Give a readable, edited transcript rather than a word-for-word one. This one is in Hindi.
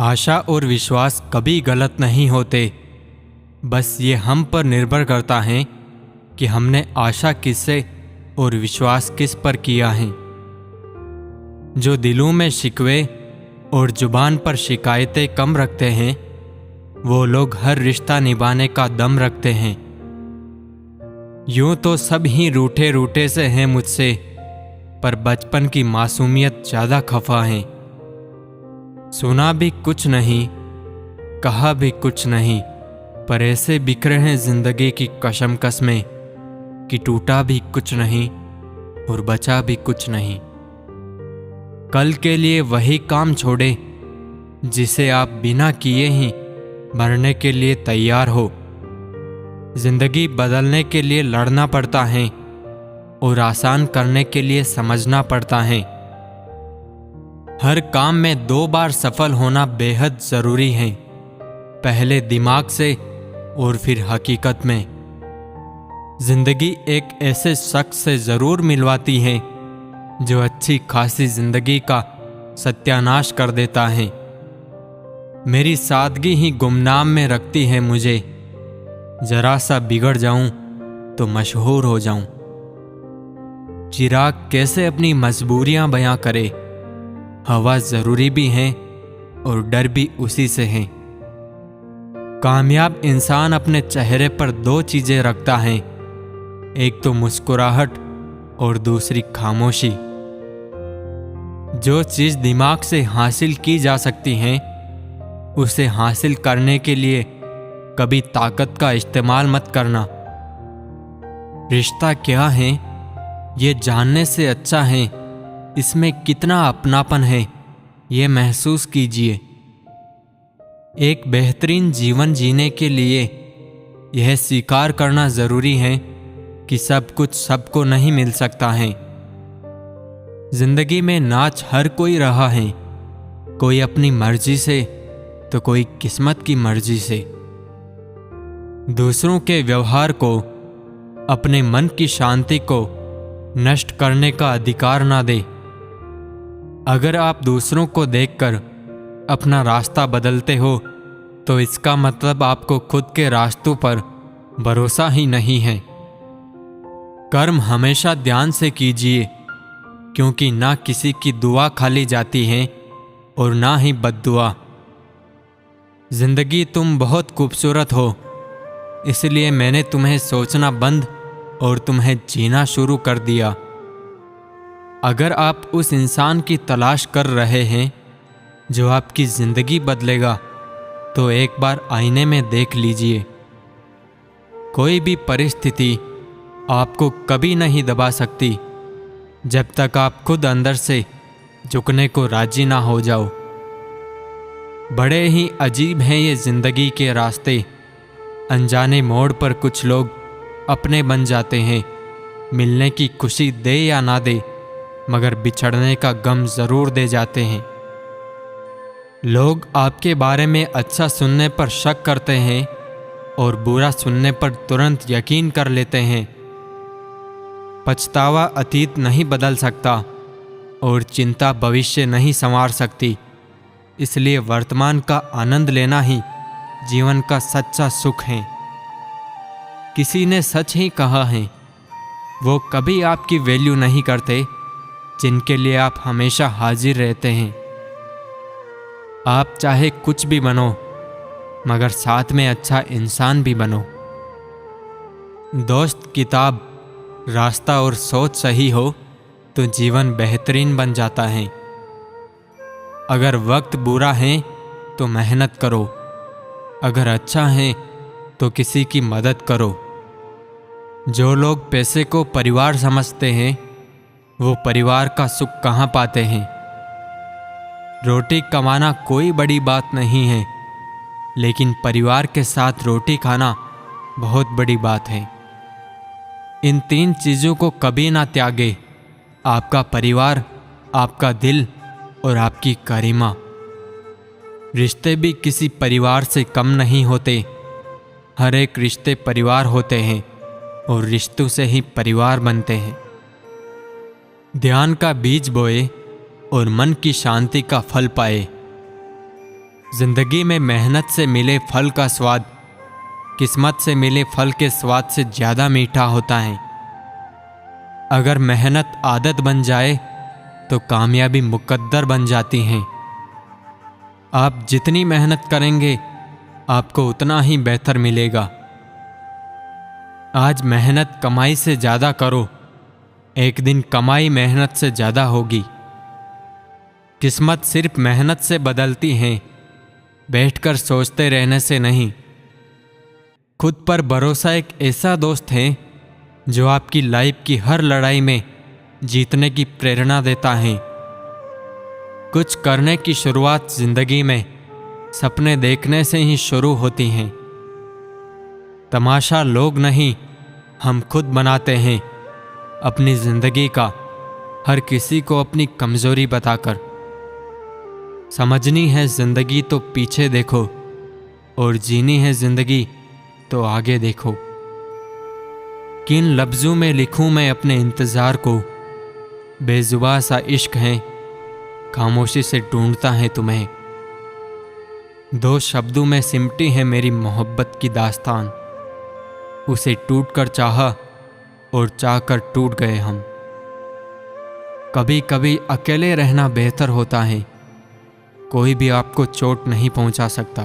आशा और विश्वास कभी गलत नहीं होते, बस ये हम पर निर्भर करता है कि हमने आशा किससे और विश्वास किस पर किया है। जो दिलों में शिकवे और जुबान पर शिकायतें कम रखते हैं, वो लोग हर रिश्ता निभाने का दम रखते हैं। यूं तो सब ही रूठे रूठे से हैं मुझसे, पर बचपन की मासूमियत ज्यादा खफा है। सुना भी कुछ नहीं, कहा भी कुछ नहीं, पर ऐसे बिखरे हैं जिंदगी की कशमकश में कि टूटा भी कुछ नहीं और बचा भी कुछ नहीं। कल के लिए वही काम छोड़े जिसे आप बिना किए ही मरने के लिए तैयार हो। जिंदगी बदलने के लिए लड़ना पड़ता है और आसान करने के लिए समझना पड़ता है। हर काम में 2 बार सफल होना बेहद जरूरी है, पहले दिमाग से और फिर हकीकत में। जिंदगी एक ऐसे शख्स से जरूर मिलवाती है जो अच्छी खासी जिंदगी का सत्यानाश कर देता है। मेरी सादगी ही गुमनाम में रखती है मुझे, जरा सा बिगड़ जाऊं तो मशहूर हो जाऊं। चिराग कैसे अपनी मजबूरियां बयां करे, हवा जरूरी भी है और डर भी उसी से है। कामयाब इंसान अपने चेहरे पर 2 चीजें रखता है, एक तो मुस्कुराहट और दूसरी खामोशी। जो चीज दिमाग से हासिल की जा सकती है, उसे हासिल करने के लिए कभी ताकत का इस्तेमाल मत करना। रिश्ता क्या है ये जानने से अच्छा है इसमें कितना अपनापन है ये महसूस कीजिए। एक बेहतरीन जीवन जीने के लिए यह स्वीकार करना जरूरी है कि सब कुछ सबको नहीं मिल सकता है। जिंदगी में नाच हर कोई रहा है, कोई अपनी मर्जी से तो कोई किस्मत की मर्जी से। दूसरों के व्यवहार को, अपने मन की शांति को नष्ट करने का अधिकार ना दे। अगर आप दूसरों को देखकर अपना रास्ता बदलते हो तो इसका मतलब आपको खुद के रास्तों पर भरोसा ही नहीं है। कर्म हमेशा ध्यान से कीजिए, क्योंकि ना किसी की दुआ खाली जाती है और ना ही बद्दुआ। जिंदगी तुम बहुत खूबसूरत हो, इसलिए मैंने तुम्हें सोचना बंद और तुम्हें जीना शुरू कर दिया। अगर आप उस इंसान की तलाश कर रहे हैं जो आपकी जिंदगी बदलेगा, तो एक बार आईने में देख लीजिए। कोई भी परिस्थिति आपको कभी नहीं दबा सकती जब तक आप खुद अंदर से झुकने को राजी ना हो जाओ। बड़े ही अजीब हैं ये जिंदगी के रास्ते। अनजाने मोड़ पर कुछ लोग अपने बन जाते हैं। मिलने की खुशी दे या ना दे, मगर बिछड़ने का गम जरूर दे जाते हैं। लोग आपके बारे में अच्छा सुनने पर शक करते हैं और बुरा सुनने पर तुरंत यकीन कर लेते हैं। पछतावा अतीत नहीं बदल सकता और चिंता भविष्य नहीं संवार सकती। इसलिए वर्तमान का आनंद लेना ही जीवन का सच्चा सुख है। किसी ने सच ही कहा है, वो कभी आपकी वैल्यू नहीं करते जिनके लिए आप हमेशा हाजिर रहते हैं। आप चाहे कुछ भी बनो, मगर साथ में अच्छा इंसान भी बनो। दोस्त, किताब, रास्ता और सोच सही हो तो जीवन बेहतरीन बन जाता है। अगर वक्त बुरा है तो मेहनत करो, अगर अच्छा है तो किसी की मदद करो। जो लोग पैसे को परिवार समझते हैं, वो परिवार का सुख कहाँ पाते हैं। रोटी कमाना कोई बड़ी बात नहीं है, लेकिन परिवार के साथ रोटी खाना बहुत बड़ी बात है। इन 3 चीज़ों को कभी ना त्यागे, आपका परिवार, आपका दिल और आपकी गरिमा। रिश्ते भी किसी परिवार से कम नहीं होते। हर एक रिश्ते परिवार होते हैं और रिश्तों से ही परिवार बनते हैं। ध्यान का बीज बोए और मन की शांति का फल पाए। जिंदगी में मेहनत से मिले फल का स्वाद किस्मत से मिले फल के स्वाद से ज़्यादा मीठा होता है। अगर मेहनत आदत बन जाए तो कामयाबी मुकद्दर बन जाती है। आप जितनी मेहनत करेंगे आपको उतना ही बेहतर मिलेगा। आज मेहनत कमाई से ज़्यादा करो, एक दिन कमाई मेहनत से ज़्यादा होगी। किस्मत सिर्फ मेहनत से बदलती है, बैठकर सोचते रहने से नहीं। खुद पर भरोसा एक ऐसा दोस्त है जो आपकी लाइफ की हर लड़ाई में जीतने की प्रेरणा देता है। कुछ करने की शुरुआत जिंदगी में सपने देखने से ही शुरू होती हैं। तमाशा लोग नहीं, हम खुद बनाते हैं अपनी जिंदगी का, हर किसी को अपनी कमजोरी बताकर। समझनी है जिंदगी तो पीछे देखो, और जीनी है जिंदगी तो आगे देखो। किन लफ्जों में लिखूं मैं अपने इंतजार को, बेजुबां सा इश्क है, खामोशी से ढूंढता है तुम्हें। दो शब्दों में सिमटी है मेरी मोहब्बत की दास्तान, उसे टूट कर चाहा और चाहकर टूट गए हम। कभी कभी अकेले रहना बेहतर होता है, कोई भी आपको चोट नहीं पहुंचा सकता।